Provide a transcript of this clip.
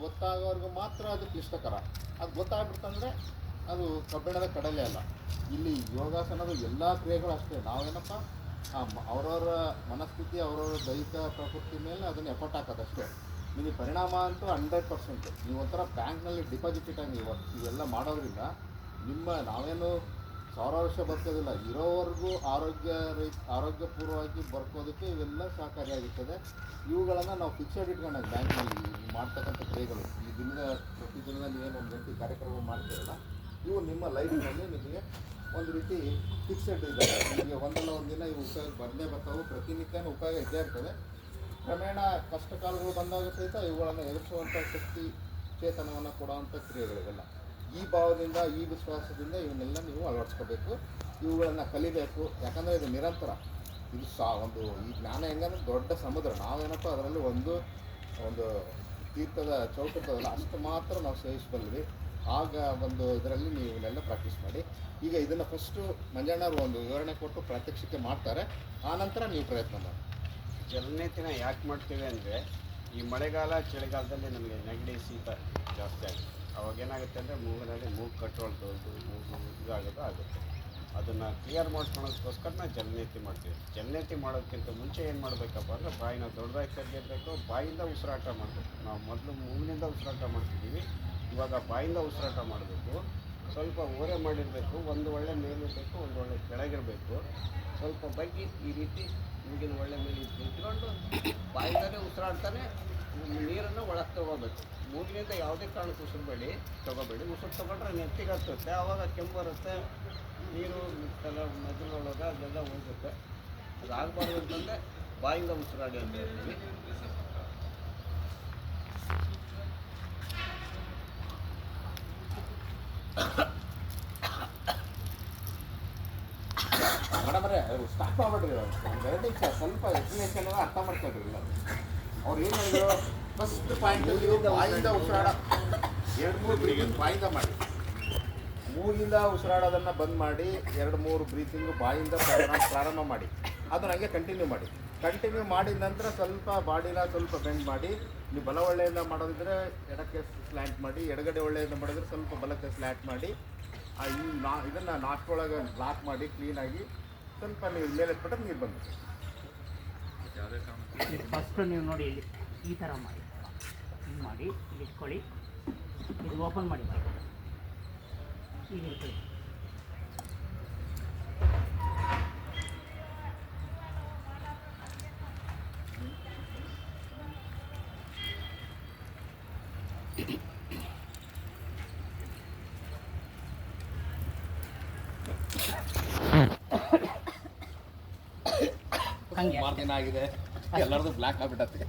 ಗೊತ್ತಾಗೋರ್ಗು ಮಾತ್ರ ಅದು ಕ್ಲಿಷ್ಟಕರ. ಅದು ಗೊತ್ತಾಗ್ಬಿಡ್ತಂದರೆ ಅದು ಕಬ್ಬಿಣದ ಕಡಲೆ ಅಲ್ಲ. ಇಲ್ಲಿ ಯೋಗಾಸನದ ಎಲ್ಲ ಕ್ರಿಯೆಗಳು ಅಷ್ಟೇ. ನಾವೇನಪ್ಪ ಅವರವರ ಮನಸ್ಥಿತಿ, ಅವರವರ ದೈಹಿಕ ಪ್ರಕೃತಿ ಮೇಲೆ ಅದನ್ನು ಎಫರ್ಟ್ ಹಾಕೋದಷ್ಟೇ. ನಿಮಗೆ ಪರಿಣಾಮ ಅಂತೂ 100%. ನೀವು ಒಂಥರ ಬ್ಯಾಂಕ್ನಲ್ಲಿ ಡಿಪಾಸಿಟ್ ಇಟ್ಟಂಗೆ ಇವೆಲ್ಲ ಮಾಡೋದ್ರಿಂದ ನಾವೇನು 1000 ವರ್ಷ ಬದುಕೋದಿಲ್ಲ, ಇರೋವರೆಗೂ ಆರೋಗ್ಯಪೂರ್ವವಾಗಿ ಬರ್ಕೋದಕ್ಕೆ ಇವೆಲ್ಲ ಸಹಕಾರಿಯಾಗಿರ್ತದೆ. ಇವುಗಳನ್ನು ನಾವು ಫಿಕ್ಸೆಡ್ ಇಟ್ಕೊಂಡಾಗ ಬ್ಯಾಂಕ್ನಲ್ಲಿ ಮಾಡ್ತಕ್ಕಂಥ ಕ್ರಿಯೆಗಳು, ಈ ಪ್ರತಿದಿನದ ನೀವೇನು ಒಂದು ಗಂಟೆ ಕಾರ್ಯಕ್ರಮ ಮಾಡ್ತೀರಲ್ಲ, ಇವು ನಿಮ್ಮ ಲೈಫ್ನಲ್ಲಿ ನಿಮಗೆ ಒಂದು ರೀತಿ ಫಿಕ್ಸೆಡ್ ಇದ್ದಾರೆ. ನಿಮಗೆ ಒಂದಲ್ಲ ಒಂದು ದಿನ ಇವು ಉಪಯೋಗ ಬಂದೇ ಬರ್ತಾವೆ, ಪ್ರತಿನಿತ್ಯನೂ ಉಪಯೋಗ ಇದ್ದೇ ಇರ್ತದೆ. ಕ್ರಮೇಣ ಕಷ್ಟ ಕಾಲಗಳು ಬಂದಾಗ ಸಹಿತ ಇವುಗಳನ್ನು ಎದುರಿಸುವಂಥ ಶಕ್ತಿ, ಚೇತನವನ್ನು ಕೊಡುವಂಥ ಕ್ರಿಯೆಗಳಿವೆಲ್ಲ. ಈ ಭಾವದಿಂದ, ಈ ವಿಶ್ವಾಸದಿಂದ ಇವನ್ನೆಲ್ಲ ನೀವು ಅಳವಡಿಸ್ಕೋಬೇಕು, ಇವುಗಳನ್ನು ಕಲಿಬೇಕು. ಯಾಕಂದರೆ ಇದು ನಿರಂತರ. ಇದು ಈ ಜ್ಞಾನ ಹೆಂಗಂದ್ರೆ ದೊಡ್ಡ ಸಮುದ್ರ. ನಾವೇನಪ್ಪ ಅದರಲ್ಲಿ ಒಂದು ತೀರ್ಥದ ಚೌಕಟ್ಟದಲ್ಲ, ಅಷ್ಟು ಮಾತ್ರ ನಾವು ಸೇವಿಸಬಲ್ವಿ. ಆಗ ಇದರಲ್ಲಿ ನೀವು ಇವನ್ನೆಲ್ಲ ಪ್ರಾಕ್ಟೀಸ್ ಮಾಡಿ. ಈಗ ಇದನ್ನು ಫಸ್ಟು ಮಂಜಣ್ಣವರು ಒಂದು ವಿವರಣೆ ಕೊಟ್ಟು ಪ್ರಾತ್ಯಕ್ಷಿಕೆ ಮಾಡ್ತಾರೆ, ಆನಂತರ ನೀವು ಪ್ರಯತ್ನ ಮಾಡಿ. ಜಲನೇತಿನ ಯಾಕೆ ಮಾಡ್ತೀವಿ ಅಂದರೆ, ಈ ಮಳೆಗಾಲ ಚಳಿಗಾಲದಲ್ಲಿ ನಮಗೆ ನೆಗಡಿ, ಶೀತ ಜಾಸ್ತಿ ಆಗುತ್ತೆ. ಅವಾಗೇನಾಗುತ್ತೆ ಅಂದರೆ ಮೂಗಿನಲ್ಲಿ ಮೂಗು ಕಟ್ಟೋಳ್ದು, ಮೂಗು ಆಗುತ್ತೆ. ಅದನ್ನು ಕ್ಲಿಯರ್ ಮಾಡ್ಕೊಳೋದಕ್ಕೋಸ್ಕರ ನಾವು ಜಲನೇತಿ ಮಾಡ್ತೀವಿ. ಜಲನೇತಿ ಮಾಡೋದಕ್ಕಿಂತ ಮುಂಚೆ ಏನು ಮಾಡಬೇಕಪ್ಪ ಅಂದರೆ, ಬಾಯಿನ ದೊಡ್ಡದಾಗಿ ತೆಗೆದಿರಬೇಕು, ಬಾಯಿಂದ ಉಸಿರಾಟ ಮಾಡಬೇಕು. ನಾವು ಮೊದಲು ಮೂಗಿನಿಂದ ಉಸಿರಾಟ ಮಾಡ್ತಿದ್ದೀವಿ, ಇವಾಗ ಬಾಯಿಂದ ಉಸಿರಾಟ ಮಾಡಬೇಕು. ಸ್ವಲ್ಪ ಓರೆ ಮಾಡಿರಬೇಕು, ಒಂದು ಒಳ್ಳೆ ಮೇಲಿರಬೇಕು, ಒಂದು ಒಳ್ಳೆ ಕೆಳಗಿರಬೇಕು. ಸ್ವಲ್ಪ ಬಗ್ಗಿ ಈ ರೀತಿ ಮೂಗಿನ ಒಳ್ಳೆ ಮೇಲೆ ನಿಂತ್ಕೊಂಡು ಬಾಯಿಂದಲೇ ಉಸಿರಾಡ್ತಾನೆ ನೀರನ್ನು ಒಳಗೆ ತೊಗೋಬೇಕು. ಮೂಗಿನಿಂದ ಯಾವುದೇ ಕಾರಣಕ್ಕೆ ತೊಗೋಬೇಡಿ. ಉಸಿರು ತೊಗೊಂಡ್ರೆ ನೆತ್ತಿಗೆ ಹತ್ತುತ್ತೆ, ಆವಾಗ ಕೆಮ್ಮು ಬರುತ್ತೆ, ನೀರು ಮೆದುಳೊಳಗೆ ಅದೆಲ್ಲ ಹೋಗುತ್ತೆ. ಅದು ಆಗಬಾರ್ದು ಅಂತಂದರೆ ಬಾಯಿಂದ ಉಸಿರಾಡಿ ಅಂತ ಹೇಳ್ತೀವಿ. ಮೇಡಮರೇ, ಸ್ಟಾಪ್ ಮಾಡ್ಬಿಡ್ರಿ. ಎರಡು ಸ್ವಲ್ಪ ಎಕ್ಸ್ಪ್ಲನೇಷನ್ ಅರ್ಥ ಮಾಡ್ಕೊಳ್ರಿ. ಇಲ್ಲ ಅವ್ರು ಏನು ಹೇಳಿದ್ರು, ಫಸ್ಟ್ ಪಾಯಿಂಟಲ್ಲಿ ಬಾಯಿಂದ ಉಸಿರಾಡ 2-3 ಬ್ರೀತಿಂಗ್ ಬಾಯಿಂದ ಮಾಡಿ, ಮೂಗಿಂದ ಉಸಿರಾಡೋದನ್ನು ಬಂದ್ ಮಾಡಿ 2-3 ಬ್ರೀತಿಂಗು ಬಾಯಿಂದ ಪ್ರಾರಂಭ ಮಾಡಿ. ಅದನ್ನು ಹಾಗೆ ಕಂಟಿನ್ಯೂ ಮಾಡಿದ ನಂತರ ಸ್ವಲ್ಪ ಬಾಡಿನ ಸ್ವಲ್ಪ ಬೆಂಡ್ ಮಾಡಿ. ನೀವು ಬಲ ಒಳ್ಳೆಯಿಂದ ಮಾಡೋದಿದ್ರೆ ಎಡಕ್ಕೆ ಸ್ಲ್ಯಾಂಟ್ ಮಾಡಿ, ಎಡಗಡೆ ಒಳ್ಳೆಯಿಂದ ಮಾಡಿದ್ರೆ ಸ್ವಲ್ಪ ಬಲಕ್ಕೆ ಸ್ಲ್ಯಾಂಟ್ ಮಾಡಿ. ಇದನ್ನು ನಾಲ್ಕೊಳಗೆ ಲಾಕ್ ಮಾಡಿ ಕ್ಲೀನಾಗಿ ಸ್ವಲ್ಪ ನೀವು ಮೇಲೆ ಇಟ್ಬಿಟ್ರೆ ನೀರು ಬಂದು. ಫಸ್ಟು ನೀವು ನೋಡಿ ಇಲ್ಲಿ ಈ ಥರ ಮಾಡಿ, ಹಿಂಗೆ ಮಾಡಿ ಇಲ್ಲಿ ಇಟ್ಕೊಳ್ಳಿ. ಇದು ಓಪನ್ ಮಾಡಿ ಈಗ ಇಟ್ಕೊಳ್ಳಿ. ಸುಮಾರು ದಿನ ಆಗಿದೆ, ಎಲ್ಲರದು ಬ್ಲ್ಯಾಕ್ ಆಗ್ಬಿಟ್ಟತ್ತೆ.